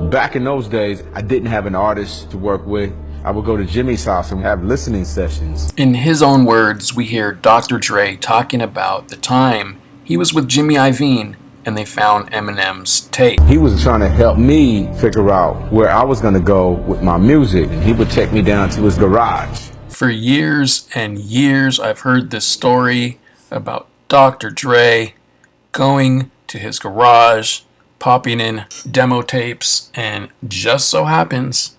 Back in those days, I didn't have an artist to work with. I would go to Jimmy's house and have listening sessions. In his own words, we hear Dr. Dre talking about the time he was with Jimmy Iovine and they found Eminem's tape. He was trying to help me figure out where I was going to go with my music. He would take me down to his garage. For years and years, I've heard this story about Dr. Dre going to his garage, popping in demo tapes, and just so happens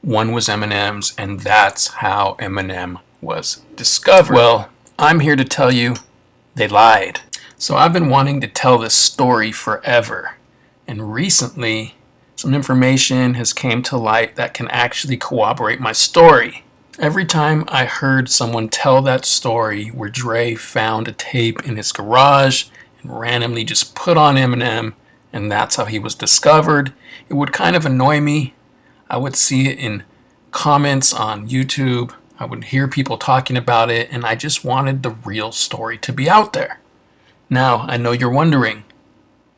one was Eminem's, and that's how Eminem was discovered. Well, I'm here to tell you they lied. So I've been wanting to tell this story forever, and recently some information has came to light that can actually corroborate my story. Every time I heard someone tell that story where Dre found a tape in his garage and randomly just put on Eminem, and that's how he was discovered, it would kind of annoy me. I would see it in comments on YouTube. I would hear people talking about it, and I just wanted the real story to be out there. Now, I know you're wondering,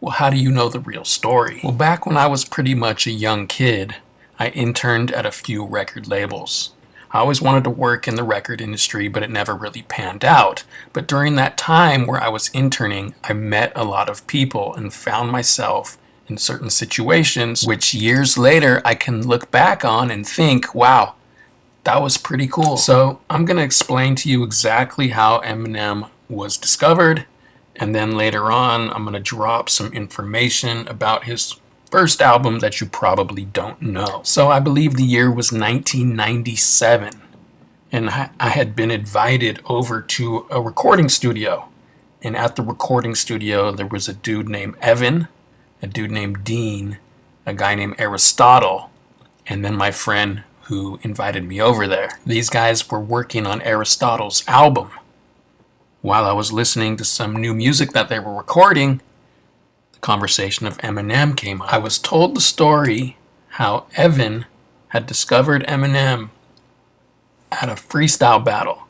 well, how do you know the real story? Well, back when I was pretty much a young kid, I interned at a few record labels. I always wanted to work in the record industry, but it never really panned out. But during that time where I was interning, I met a lot of people and found myself in certain situations, which years later I can look back on and think, wow, that was pretty cool. So I'm going to explain to you exactly how Eminem was discovered, and then later on I'm going to drop some information about his first album that you probably don't know. So I believe the year was 1997, and I had been invited over to a recording studio, and at the recording studio there was a dude named Evan, a dude named Dean, a guy named Aristotle, and then my friend who invited me over there. These guys were working on Aristotle's album. While I was listening to some new music that they were recording, the conversation of Eminem came up. I was told the story how Evan had discovered Eminem at a freestyle battle,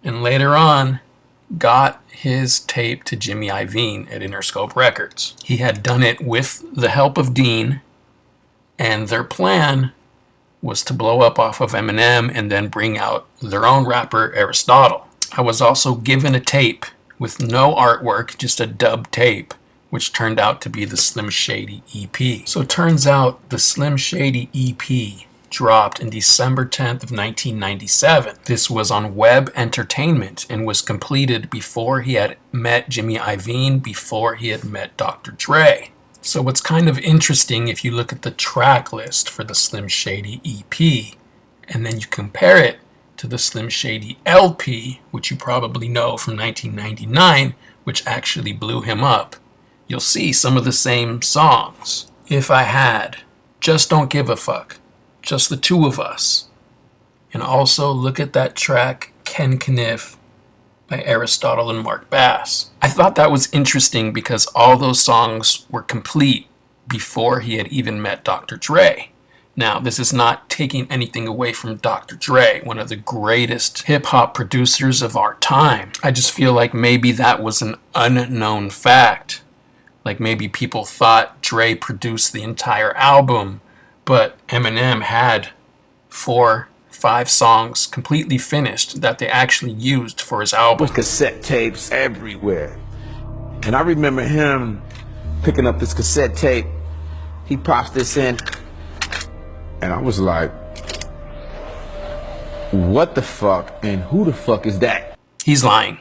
and later on got his tape to Jimmy Iovine at Interscope Records. He had done it with the help of Dean, and their plan was to blow up off of Eminem and then bring out their own rapper, Aristotle. I was also given a tape with no artwork, just a dub tape, which turned out to be the Slim Shady EP. So it turns out the Slim Shady EP dropped in December 10th of 1997. This was on Web Entertainment and was completed before he had met Jimmy Iovine, before he had met Dr. Dre. So what's kind of interesting, if you look at the track list for the Slim Shady EP, and then you compare it to the Slim Shady LP, which you probably know from 1999, which actually blew him up, you'll see some of the same songs. If I Had, Just Don't Give a Fuck, Just the Two of Us. And also look at that track, Ken Kniff, by Aristotle and Mark Bass. I thought that was interesting because all those songs were complete before he had even met Dr. Dre. Now, this is not taking anything away from Dr. Dre, one of the greatest hip-hop producers of our time. I just feel like maybe that was an unknown fact. Like maybe people thought Dre produced the entire album, but Eminem had 4-5 songs completely finished that they actually used for his album. With cassette tapes everywhere. And I remember him picking up this cassette tape. He pops this in, and I was like, what the fuck and who the fuck is that? He's lying.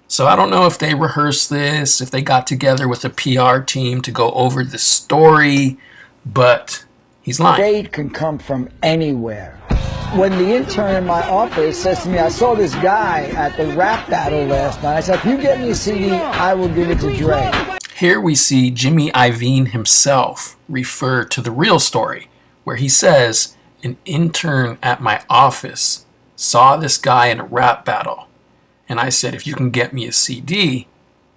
So I don't know if they rehearsed this, if they got together with a PR team to go over the story, but he's lying. Fate can come from anywhere. When the intern in my office says to me, I saw this guy at the rap battle last night. I said, if you get me a CD, I will give it to Dre. Here we see Jimmy Iovine himself refer to the real story, where he says, an intern at my office saw this guy in a rap battle, and I said, if you can get me a CD,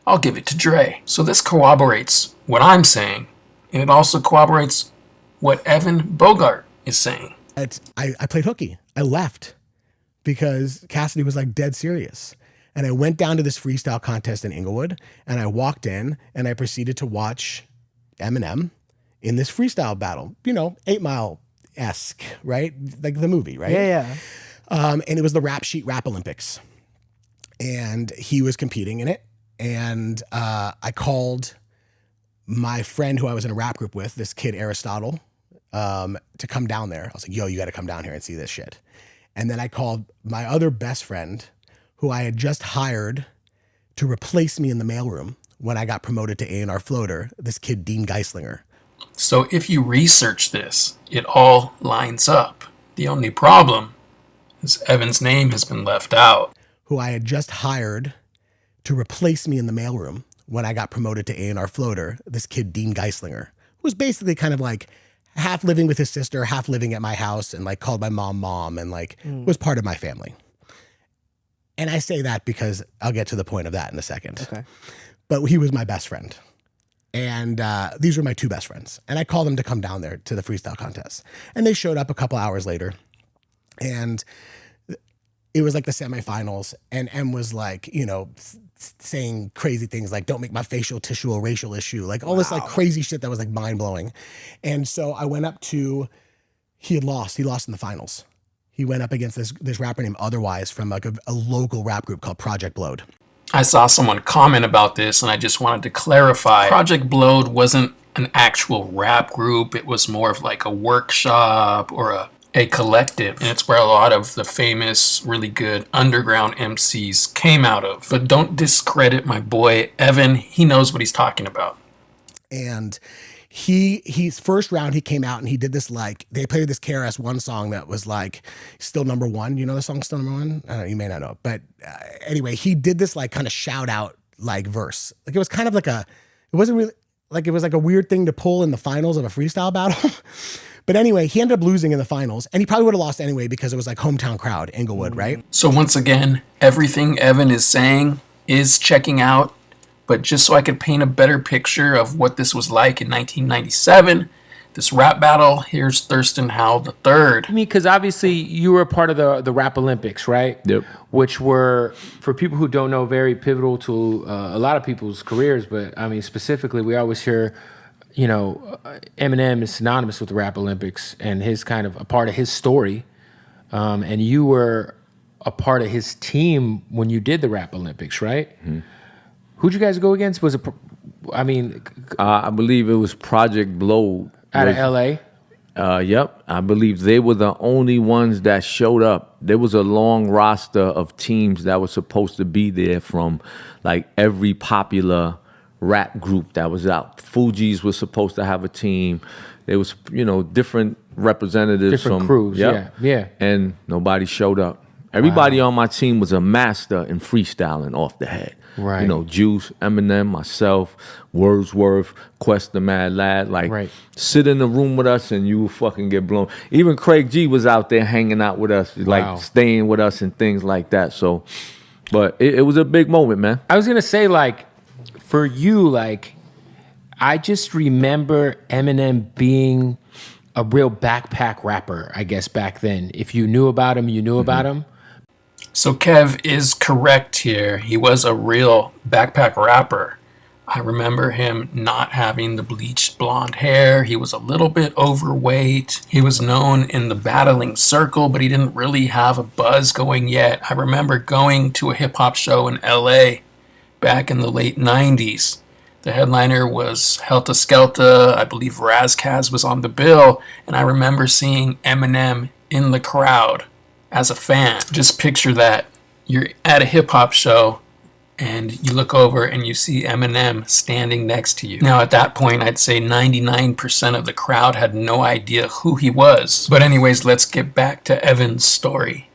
I'll give it to Dre. So this corroborates what I'm saying, and it also corroborates what Evan Bogart is saying. I played hooky. I left because Cassidy was like dead serious. And I went down to this freestyle contest in Inglewood, and I walked in and I proceeded to watch Eminem in this freestyle battle, 8 Mile-esque, right? Like the movie, right? Yeah. And it was the Rap Sheet Rap Olympics. And he was competing in it. And I called my friend who I was in a rap group with, this kid Aristotle, to come down there. I was like, yo, you got to come down here and see this shit. And then I called my other best friend who I had just hired to replace me in the mailroom when I got promoted to A&R floater, this kid Dean Geistlinger. So if you research this, it all lines up. The only problem is Evan's name has been left out. Who I had just hired to replace me in the mailroom when I got promoted to A&R floater, this kid Dean Geistlinger, who was basically kind of like half living with his sister, half living at my house, and like called my mom, and like was part of my family. And I say that because I'll get to the point of that in a second. Okay. But he was my best friend. And these were my two best friends. And I called them to come down there to the freestyle contest. And they showed up a couple hours later. And it was like the semifinals. And M was like, saying crazy things like, don't make my facial tissue a racial issue. Like all this like crazy shit that was like mind blowing. And so I went up to, he had lost. He lost in the finals. He went up against this rapper named Otherwise from like a local rap group called Project Blowed. I saw someone comment about this, and I just wanted to clarify. Project Blowed wasn't an actual rap group. It was more of like a workshop or a collective. And it's where a lot of the famous, really good underground MCs came out of. But don't discredit my boy, Evan. He knows what he's talking about. And he's first round, he came out and he did this, like, they played this KRS-One song that was like Still Number One. You know the song Still Number One? I don't know, you may not know. But anyway, he did this like kind of shout out like verse. Like it was kind of like it wasn't really, like it was like a weird thing to pull in the finals of a freestyle battle. But anyway, he ended up losing in the finals, and he probably would have lost anyway because it was like hometown crowd, Inglewood, right? So once again, everything Evan is saying is checking out. But just so I could paint a better picture of what this was like in 1997, this rap battle, here's Thurston Howell III. I mean, because obviously you were a part of the Rap Olympics, right? Yep. Which were, for people who don't know, very pivotal to a lot of people's careers. But I mean, specifically, we always hear, Eminem is synonymous with the Rap Olympics and his kind of a part of his story. And you were a part of his team when you did the Rap Olympics, right? Mm-hmm. Who'd you guys go against? Was it, I believe it was Project Blow. Out of LA? Yep. I believe they were the only ones that showed up. There was a long roster of teams that were supposed to be there from like every popular rap group that was out. Fugees was supposed to have a team. There was, different representatives Different from crews, yep. yeah. And nobody showed up. Everybody on my team was a master in freestyling off the head. Right. Juice, Eminem, myself, Wordsworth, Quest the Mad Lad. Like, sit in the room with us and you will fucking get blown. Even Craig G was out there hanging out with us, like staying with us and things like that. So, but it was a big moment, man. I was going to say, like, for you, like, I just remember Eminem being a real backpack rapper, I guess, back then. If you knew about him, you knew about him. So Kev is correct here. He was a real backpack rapper. I remember him not having the bleached blonde hair. He was a little bit overweight. He was known in the battling circle, but he didn't really have a buzz going yet. I remember going to a hip-hop show in LA back in the late 90s. The headliner was Helta Skelta. I believe Razkaz was on the bill. And I remember seeing Eminem in the crowd as a fan. Just picture that. You're at a hip-hop show and you look over and you see Eminem standing next to you. Now at that point, I'd say 99% of the crowd had no idea who he was. But anyways, let's get back to Evan's story.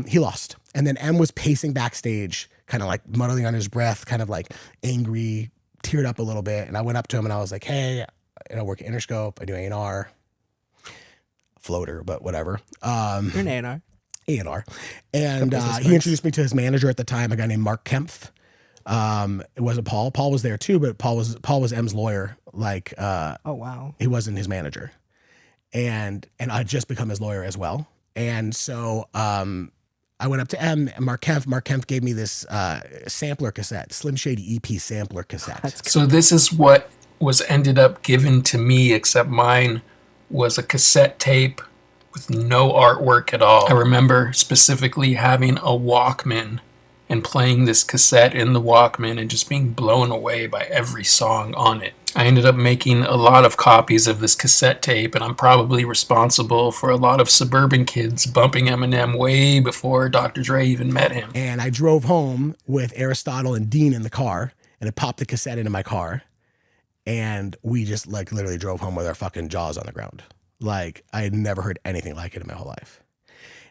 He lost. And then M was pacing backstage, kind of like muddling on his breath, kind of like angry, teared up a little bit. And I went up to him and I was like, hey, I work at Interscope. I do A&R. Floater, but whatever. You're an A&R. A&R. And he introduced me to his manager at the time, a guy named Mark Kempf. It wasn't Paul. Paul was there too, but Paul was M's lawyer. Like, oh wow, he wasn't his manager, and I'd just become his lawyer as well. And so I went up to M and Mark Kempf. Mark Kempf gave me this sampler cassette, Slim Shady EP sampler cassette. So this is what was ended up given to me, except mine was a cassette tape with no artwork at all. I remember specifically having a Walkman and playing this cassette in the Walkman and just being blown away by every song on it. I ended up making a lot of copies of this cassette tape, and I'm probably responsible for a lot of suburban kids bumping Eminem way before Dr. Dre even met him. And I drove home with Aristotle and Dean in the car, and I popped the cassette into my car, and we just like literally drove home with our fucking jaws on the ground. Like, I had never heard anything like it in my whole life.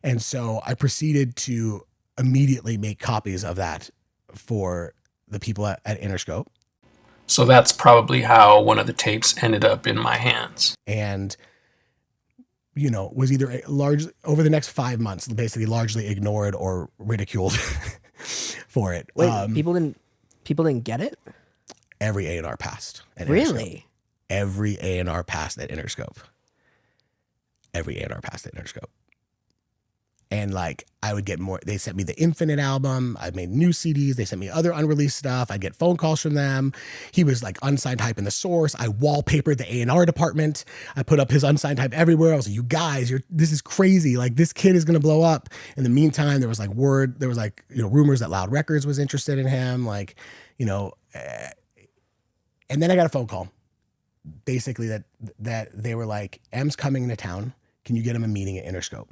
And so I proceeded to immediately make copies of that for the people at Interscope. So that's probably how one of the tapes ended up in my hands. And, you know, was either over the next 5 months, basically largely ignored or ridiculed for it. Wait, people didn't get it? Every A&R passed at Interscope. Really? Every A&R passed at Interscope. Every A&R passed at Interscope. And like, I would get more, they sent me the Infinite album. I made new CDs. They sent me other unreleased stuff. I'd get phone calls from them. He was like unsigned hype in the Source. I wallpapered the A&R department. I put up his unsigned hype everywhere. I was like, you guys, this is crazy. Like, this kid is going to blow up. In the meantime, there was like rumors that Loud Records was interested in him. Like, you know, and then I got a phone call basically that they were like, M's coming into town. Can you get him a meeting at Interscope?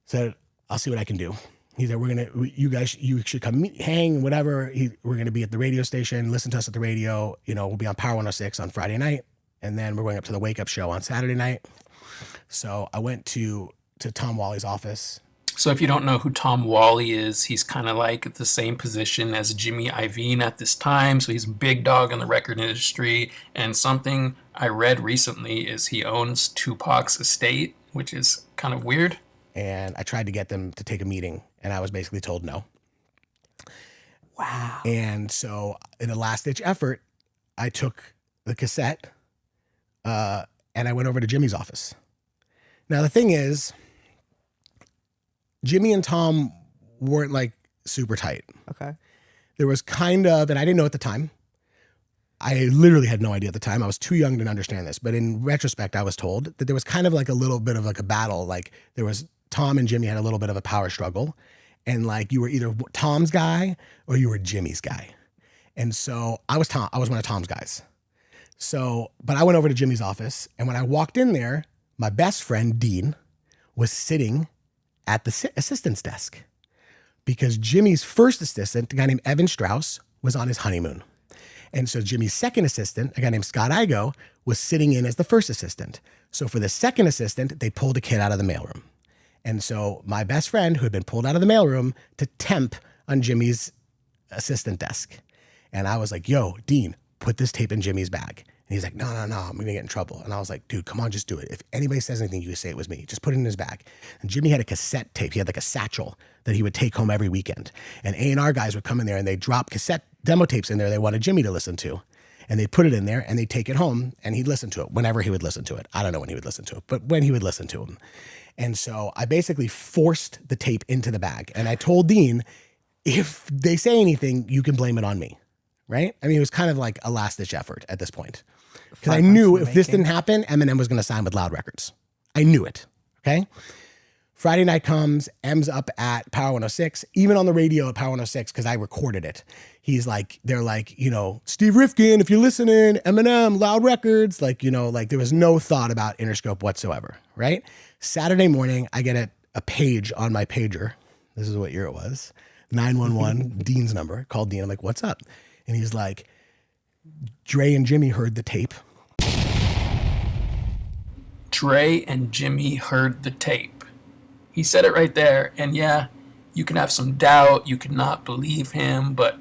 Said, I'll see what I can do. He said, you should come hang, whatever. We're going to be at the radio station, listen to us at the radio. You know, we'll be on Power 106 on Friday night. And then we're going up to the Wake Up Show on Saturday night. So I went to Tom Wally's office. So if you don't know who Tom Wally is, he's kind of like at the same position as Jimmy Iovine at this time. So he's a big dog in the record industry. And something I read recently is he owns Tupac's estate, which is kind of weird. And I tried to get them to take a meeting, and I was basically told no. Wow. And so in a last-ditch effort, I took the cassette and I went over to Jimmy's office. Now, the thing is, Jimmy and Tom weren't like super tight. Okay. There was kind of, and I didn't know at the time. I literally had no idea at the time. I was too young to understand this. But in retrospect, I was told that there was kind of like a little bit of like a battle. Like there was Tom and Jimmy had a little bit of a power struggle. And like you were either Tom's guy or you were Jimmy's guy. And so I was one of Tom's guys. So, but I went over to Jimmy's office. And when I walked in there, my best friend, Dean, was sitting at the assistant's desk because Jimmy's first assistant, a guy named Evan Strauss, was on his honeymoon. And so Jimmy's second assistant, a guy named Scott Igo, was sitting in as the first assistant. So for the second assistant, they pulled a kid out of the mailroom. And so my best friend, who had been pulled out of the mailroom to temp on Jimmy's assistant desk. And I was like, yo, Dean, put this tape in Jimmy's bag. And he's like, no, I'm going to get in trouble. And I was like, dude, come on, just do it. If anybody says anything, you say it was me. Just put it in his bag. And Jimmy had a cassette tape. He had like a satchel that he would take home every weekend. And A&R guys would come in there and they'd drop cassette demo tapes in there they wanted Jimmy to listen to. And they'd put it in there and they'd take it home and he'd listen to it whenever he would listen to it. I don't know when he would listen to it, but when he would listen to them. And so I basically forced the tape into the bag. And I told Dean, if they say anything, you can blame it on me. Right? I mean, it was kind of like a last-ditch effort at this point. Because I knew if this didn't happen, Eminem was going to sign with Loud Records. I knew it. Okay? Friday night comes, M's up at Power 106, even on the radio at Power 106, because I recorded it. They're like, you know, Steve Rifkin, if you're listening, Eminem, Loud Records. Like, you know, like there was no thought about Interscope whatsoever. Right? Saturday morning, I get a page on my pager. This is what year it was. 911, Dean's number. Called Dean. I'm like, what's up? And he's like, Dre and Jimmy heard the tape. Dre and Jimmy heard the tape. He said it right there. And yeah, you can have some doubt. You cannot believe him. But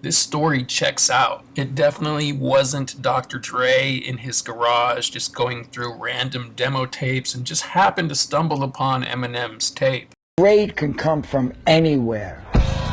this story checks out. It definitely wasn't Dr. Dre in his garage just going through random demo tapes and just happened to stumble upon Eminem's tape. Grade can come from anywhere.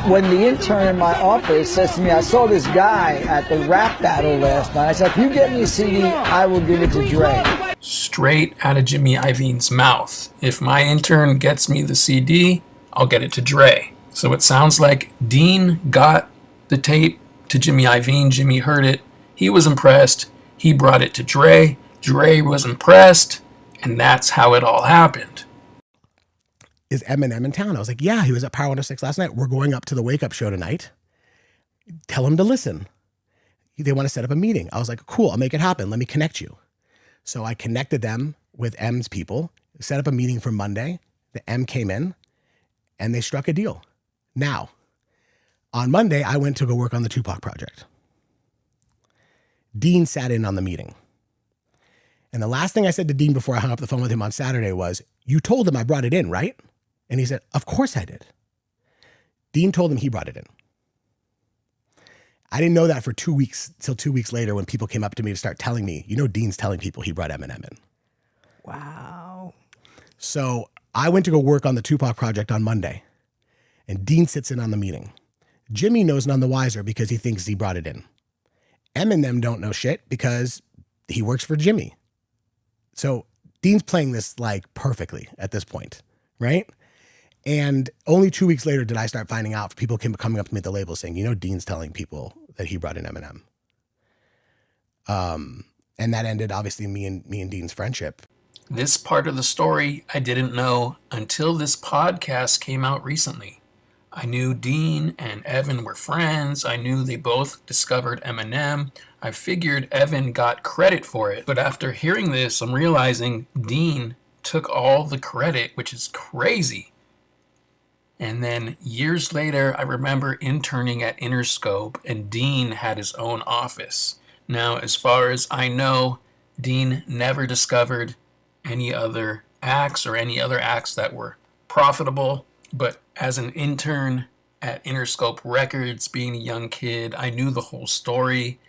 When the intern in my office says to me, I saw this guy at the rap battle last night. I said, if you get me a CD, I will give it to Dre. Straight out of Jimmy Iovine's mouth. If my intern gets me the CD, I'll get it to Dre. So it sounds like Dean got the tape to Jimmy Iovine. Jimmy heard it. He was impressed. He brought it to Dre. Dre was impressed. And that's how it all happened. Is Eminem in town? I was like, yeah, he was at Power 106 last night. We're going up to the Wake Up show tonight. Tell him to listen. They want to set up a meeting. I was like, cool, I'll make it happen. Let me connect you. So I connected them with M's people, set up a meeting for Monday. The M came in and they struck a deal. Now, on Monday, I went to go work on the Tupac project. Dean sat in on the meeting. And the last thing I said to Dean before I hung up the phone with him on Saturday was, you told him I brought it in, right? And he said, of course I did. Dean told him he brought it in. I didn't know that for 2 weeks, till 2 weeks later when people came up to me to start telling me, Dean's telling people he brought Eminem in. Wow. So I went to go work on the Tupac project on Monday, and Dean sits in on the meeting. Jimmy knows none the wiser because he thinks he brought it in. Eminem don't know shit because he works for Jimmy. So Dean's playing this like perfectly at this point, right? And only 2 weeks later did I start finding out, people coming up to me at the label saying, Dean's telling people that he brought in Eminem. And that ended obviously me and Dean's friendship. This part of the story I didn't know until this podcast came out recently. I knew Dean and Evan were friends. I knew they both discovered Eminem. I figured Evan got credit for it. But after hearing this, I'm realizing Dean took all the credit, which is crazy. And then years later, I remember interning at Interscope, and Dean had his own office. Now, as far as I know, Dean never discovered any other acts or any other acts that were profitable. But as an intern at Interscope Records, being a young kid, I knew the whole story.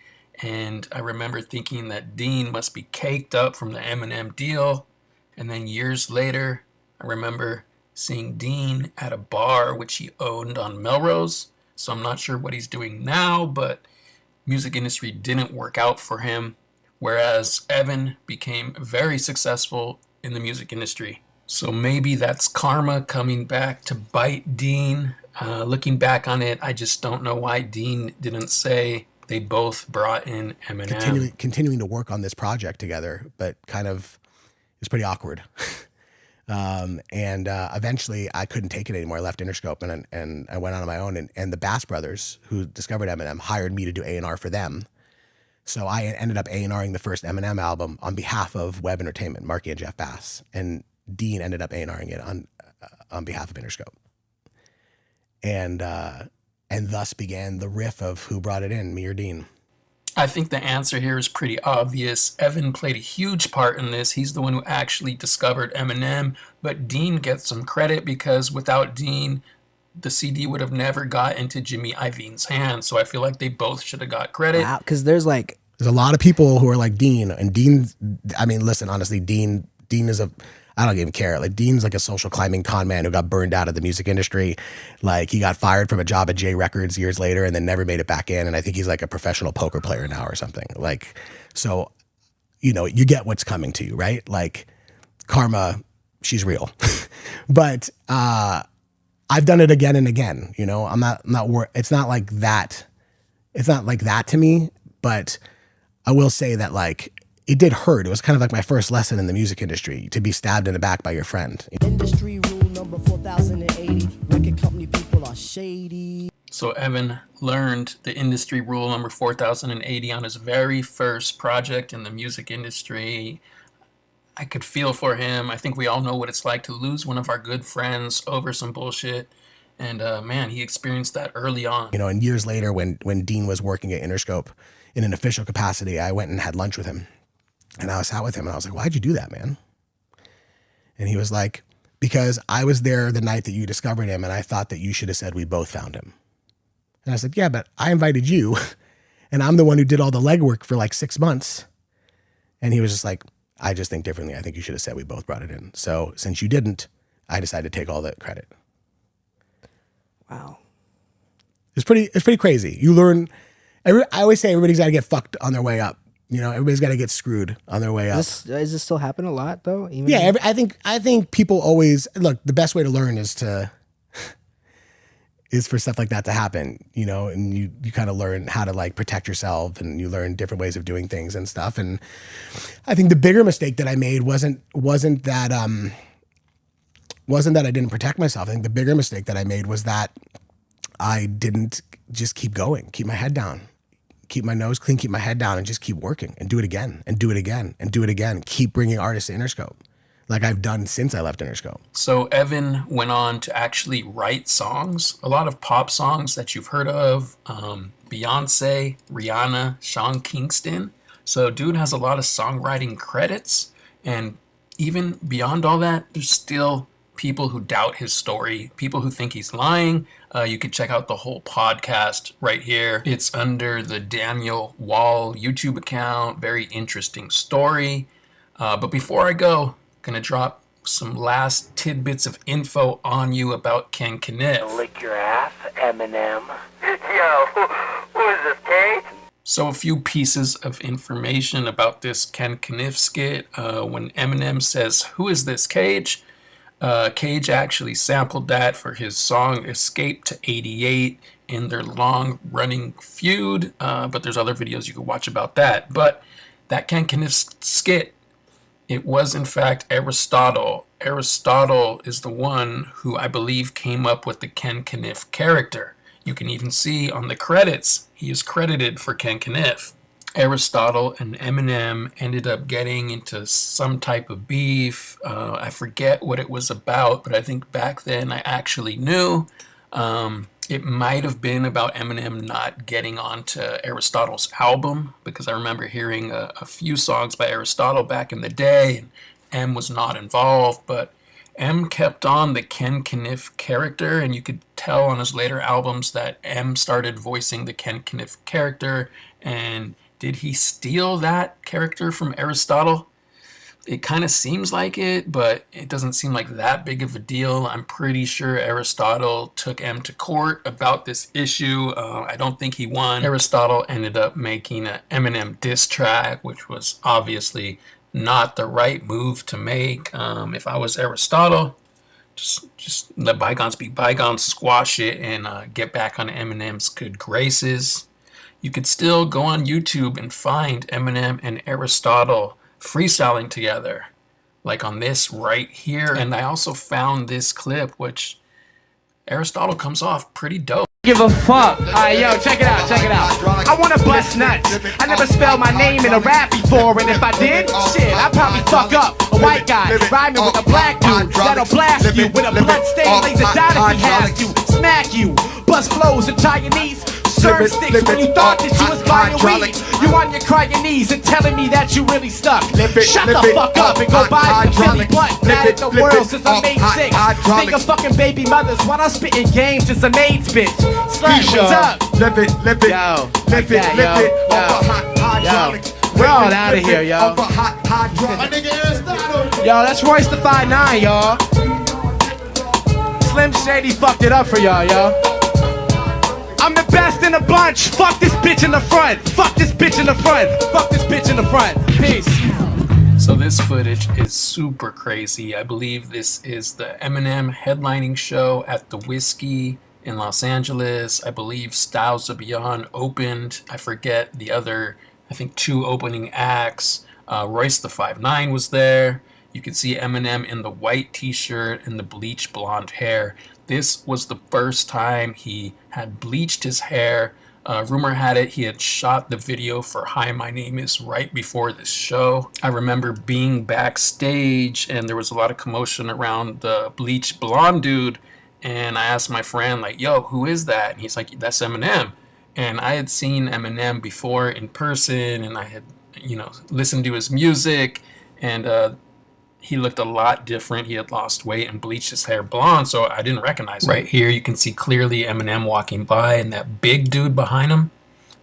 And I remember thinking that Dean must be caked up from the Eminem deal. And then years later, I remember seeing Dean at a bar which he owned on Melrose. So I'm not sure what he's doing now, but music industry didn't work out for him. Whereas Evan became very successful in the music industry. So maybe that's karma coming back to bite Dean. Looking back on it, I just don't know why Dean didn't say they both brought in Eminem. Continuing to work on this project together, but kind of it's pretty awkward. Eventually I couldn't take it anymore. I left Interscope and I went on my own. And the Bass Brothers, who discovered Eminem, hired me to do A&R for them. So I ended up A&Ring the first Eminem album on behalf of Web Entertainment, Marky and Jeff Bass. And Dean ended up A&Ring it on behalf of Interscope. And thus began the riff of who brought it in, me or Dean. I think the answer here is pretty obvious. Evan played a huge part in this. He's the one who actually discovered Eminem, but Dean gets some credit because without Dean, the CD would have never got into Jimmy Iovine's hands. So I feel like they both should have got credit. Wow, because there's a lot of people who are like Dean, and Dean, I mean, listen, honestly, Dean is I don't even care. Like Dean's like a social climbing con man who got burned out of the music industry. Like he got fired from a job at J Records years later and then never made it back in. And I think he's like a professional poker player now or something. Like, so, you get what's coming to you, right? Like karma, she's real. But I've done it again and again. I'm not it's not like that. It's not like that to me, but I will say that like, it did hurt. It was kind of like my first lesson in the music industry, to be stabbed in the back by your friend. Industry rule number 4080. Record company people are shady. So Evan learned the industry rule number 4080 on his very first project in the music industry. I could feel for him. I think we all know what it's like to lose one of our good friends over some bullshit. And man, he experienced that early on. And years later when Dean was working at Interscope in an official capacity, I went and had lunch with him. And I sat with him and I was like, why'd you do that, man? And he was like, because I was there the night that you discovered him and I thought that you should have said we both found him. And I said, yeah, but I invited you and I'm the one who did all the legwork for like 6 months. And he was just like, I just think differently. I think you should have said we both brought it in. So since you didn't, I decided to take all the credit. Wow. It's pretty crazy. You learn, I always say everybody's got to get fucked on their way up. Everybody's got to get screwed on their way up. Does this still happen a lot though? I think people always look. The best way to learn is to is for stuff like that to happen, you know, and you kind of learn how to like protect yourself, and you learn different ways of doing things and stuff. And I think the bigger mistake that I made wasn't that I didn't protect myself. I think the bigger mistake that I made was that I didn't just keep going, keep my head down, keep my nose clean, keep my head down, and just keep working and do it again and do it again and do it again. Keep bringing artists to Interscope like I've done since I left Interscope. So Evan went on to actually write songs, a lot of pop songs that you've heard of, Beyonce, Rihanna, Sean Kingston. So dude has a lot of songwriting credits, and even beyond all that, there's still people who doubt his story, people who think he's lying. You can check out the whole podcast right here. It's under the Daniel Wall YouTube account. Very interesting story. But before I go, gonna drop some last tidbits of info on you about Ken Kniff. Lick your ass, Eminem. Yo, who is this, Cage? So a few pieces of information about this Ken Kniff skit. When Eminem says, "Who is this, Cage?" Cage actually sampled that for his song Escape to 88 in their long-running feud, but there's other videos you can watch about that. But that Ken Kniff skit, it was in fact Aristotle. Aristotle is the one who I believe came up with the Ken Kniff character. You can even see on the credits, he is credited for Ken Kniff. Aristotle and Eminem ended up getting into some type of beef. I forget what it was about, but I think back then I actually knew. It might have been about Eminem not getting onto Aristotle's album, because I remember hearing a few songs by Aristotle back in the day, and M was not involved, but M kept on the Ken Kniff character, and you could tell on his later albums that M started voicing the Ken Kniff character. And did he steal that character from Aristotle? It kind of seems like it, but it doesn't seem like that big of a deal. I'm pretty sure Aristotle took M to court about this issue. I don't think he won. Aristotle ended up making an Eminem diss track, which was obviously not the right move to make. If I was Aristotle, just let bygones be bygones, squash it, and get back on Eminem's good graces. You could still go on YouTube and find Eminem and Aristotle freestyling together, like on this right here. And I also found this clip, which Aristotle comes off pretty dope. Give a fuck. Alright, yo, check it out. I wanna bust nuts. I never spelled my name in a rap before, and if I did, shit, I'd probably fuck up. A white guy rhyming with a black dude that'll blast you with a bloodstained laser dot if he has to. Smack you, bust flows and tie your knees. Serve sticks when you thought that you was buying weed. You on your crying knees and telling me that you really stuck. Shut the fuck up and go buy the Philly blunt. Mad at the world since I made 6. Think of fucking baby mothers while I'm spitting games since I made bitch. Slut, what's up? Live it, yo. We're all out of here, yo. Yo, that's Royce the 5'9", y'all. Slim Shady fucked it up for y'all, yo. I'm the best in the bunch. Fuck this bitch in the front. Fuck this bitch in the front. Fuck this bitch in the front. Peace. So this footage is super crazy. I believe this is the Eminem headlining show at the Whiskey in Los Angeles. I believe Styles of Beyond opened. I forget the other, I think 2 opening acts. Royce the 5'9" was there. You can see Eminem in the white t-shirt and the bleach blonde hair. This was the first time he had bleached his hair. Rumor had it he had shot the video for Hi, My Name Is right before this show. I remember being backstage and there was a lot of commotion around the bleached blonde dude. And I asked my friend, like, yo, who is that? And he's like, that's Eminem. And I had seen Eminem before in person, and I had, listened to his music, and he looked a lot different. He had lost weight and bleached his hair blonde, so I didn't recognize him. Right here, you can see clearly Eminem walking by, and that big dude behind him,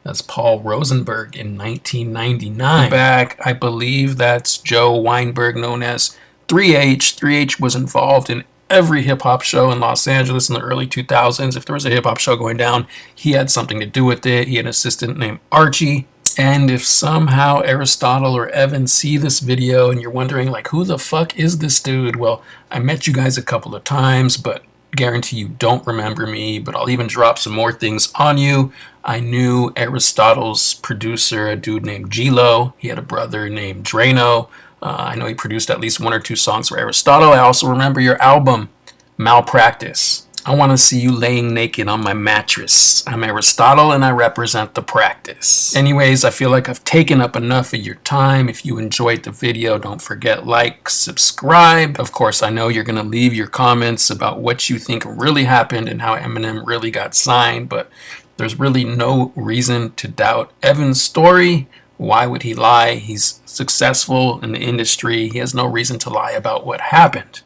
that's Paul Rosenberg in 1999. Back, I believe that's Joe Weinberg, known as 3H. 3H was involved in every hip-hop show in Los Angeles in the early 2000s. If there was a hip-hop show going down, he had something to do with it. He had an assistant named Archie. And if somehow Aristotle or Evan see this video and you're wondering, like, who the fuck is this dude? Well, I met you guys a couple of times, but guarantee you don't remember me, but I'll even drop some more things on you. I knew Aristotle's producer, a dude named G-Lo. He had a brother named Drano. I know he produced at least 1 or 2 songs for Aristotle. I also remember your album, Malpractice. I want to see you laying naked on my mattress. I'm Aristotle and I represent the practice. Anyways, I feel like I've taken up enough of your time. If you enjoyed the video, don't forget like, subscribe. Of course, I know you're going to leave your comments about what you think really happened and how Eminem really got signed, but there's really no reason to doubt Evan's story. Why would he lie? He's successful in the industry. He has no reason to lie about what happened.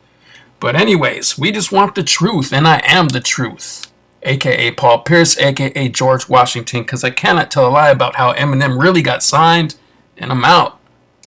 But anyways, we just want the truth, and I am the truth. AKA Paul Pierce, AKA George Washington, because I cannot tell a lie about how Eminem really got signed, and I'm out.